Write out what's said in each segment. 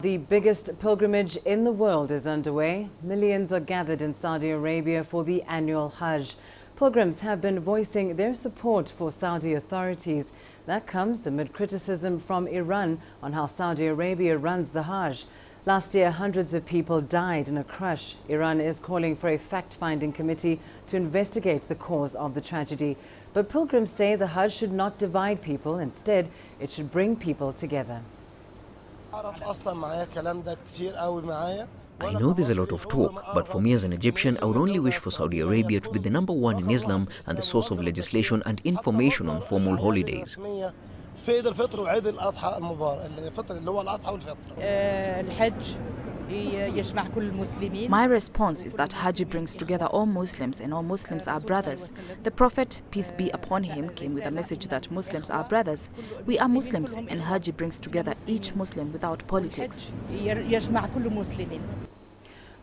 The biggest pilgrimage in the world is underway. Millions are gathered in Saudi Arabia for the annual Hajj. Pilgrims have been voicing their support for Saudi authorities. That comes amid criticism from Iran on how Saudi Arabia runs the Hajj. Last year, hundreds of people died in a crush. Iran is calling for a fact-finding committee to investigate the cause of the tragedy. But pilgrims say the Hajj should not divide people. Instead, it should bring people together. I know there's a lot of talk, but for me as an Egyptian, I would only wish for Saudi Arabia to be the number one in Islam and the source of legislation and information on formal holidays. My response is that Hajj brings together all Muslims, and all Muslims are brothers. The Prophet, peace be upon him, came with a message that Muslims are brothers. We are Muslims, and Hajj brings together each Muslim without politics.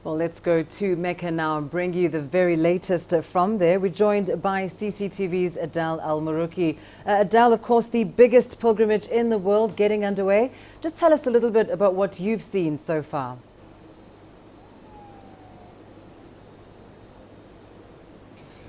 Well, let's go to Mecca now and bring you the very latest from there. We're joined by CCTV's Adel Al-Marouki. Adel, of course, the biggest pilgrimage in the world getting underway. Just tell us a little bit about what you've seen so far.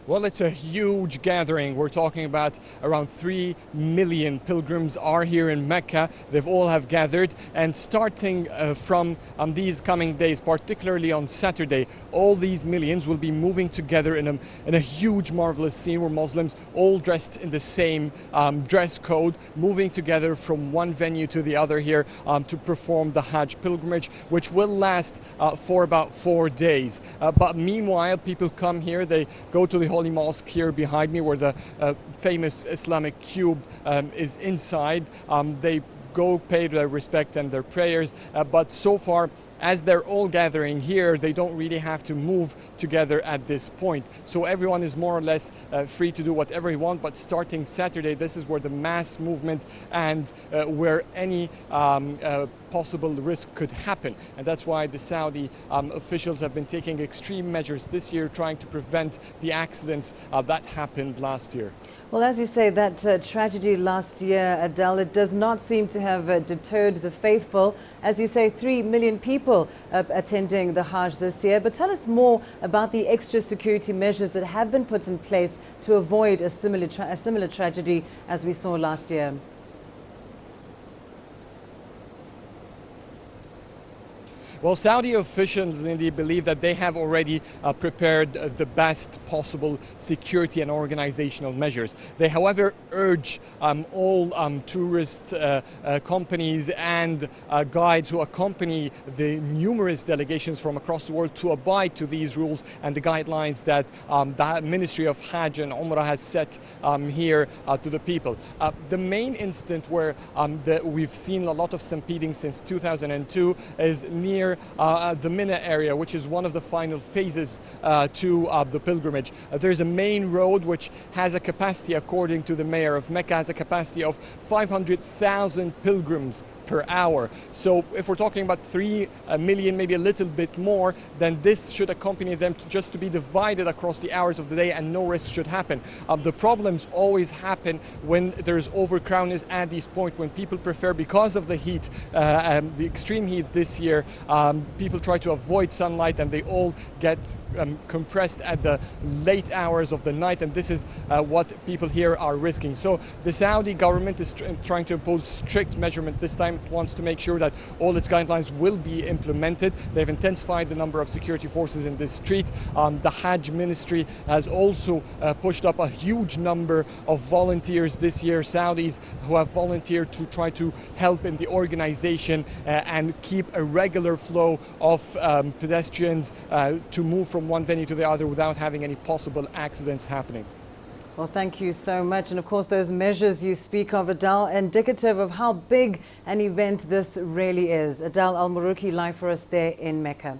Well, it's a huge gathering. We're talking about around 3 million pilgrims are here in Mecca. They've all have gathered, and starting from these coming days, particularly on Saturday, all these millions will be moving together in a huge, marvelous scene where Muslims all dressed in the same dress code, moving together from one venue to the other here to perform the Hajj pilgrimage, which will last for about 4 days. But meanwhile, people come here, they go to the Holy Mosque here behind me, where the famous Islamic cube is inside. They go pay their respect and their prayers, but so far, as they're all gathering here, they don't really have to move together at this point. So everyone is more or less free to do whatever he wants, but starting Saturday, this is where the mass movement and where any possible risk could happen. And that's why the Saudi officials have been taking extreme measures this year, trying to prevent the accidents that happened last year. Well, as you say, that tragedy last year, Adel, it does not seem to have deterred the faithful. As you say, 3 million people attending the Hajj this year. But tell us more about the extra security measures that have been put in place to avoid a similar tragedy as we saw last year. Well, Saudi officials indeed believe that they have already prepared the best possible security and organizational measures. They, however, urge all tourist companies and guides who accompany the numerous delegations from across the world to abide to these rules and the guidelines that the Ministry of Hajj and Umrah has set here to the people. The main incident where we've seen a lot of stampeding since 2002 is near the Mina area, which is one of the final phases to the pilgrimage. There's a main road which has a capacity, according to the mayor of Mecca, has a capacity of 500,000 pilgrims per hour. So if we're talking about 3 million, maybe a little bit more, then this should accompany them just to be divided across the hours of the day, and no risk should happen. The problems always happen when there's overcrowding at this point, when people prefer, because of the heat, the extreme heat this year, people try to avoid sunlight, and they all get compressed at the late hours of the night, and this is what people here are risking. So the Saudi government is trying to impose strict measurement this time. It wants to make sure that all its guidelines will be implemented. They've intensified the number of security forces in this street. The Hajj ministry has also pushed up a huge number of volunteers this year, Saudis who have volunteered to try to help in the organization and keep a regular flow of pedestrians to move from one venue to the other without having any possible accidents happening. Well, thank you so much. And of course, those measures you speak of, Adel, indicative of how big an event this really is. Adel Al-Marouki live for us there in Mecca.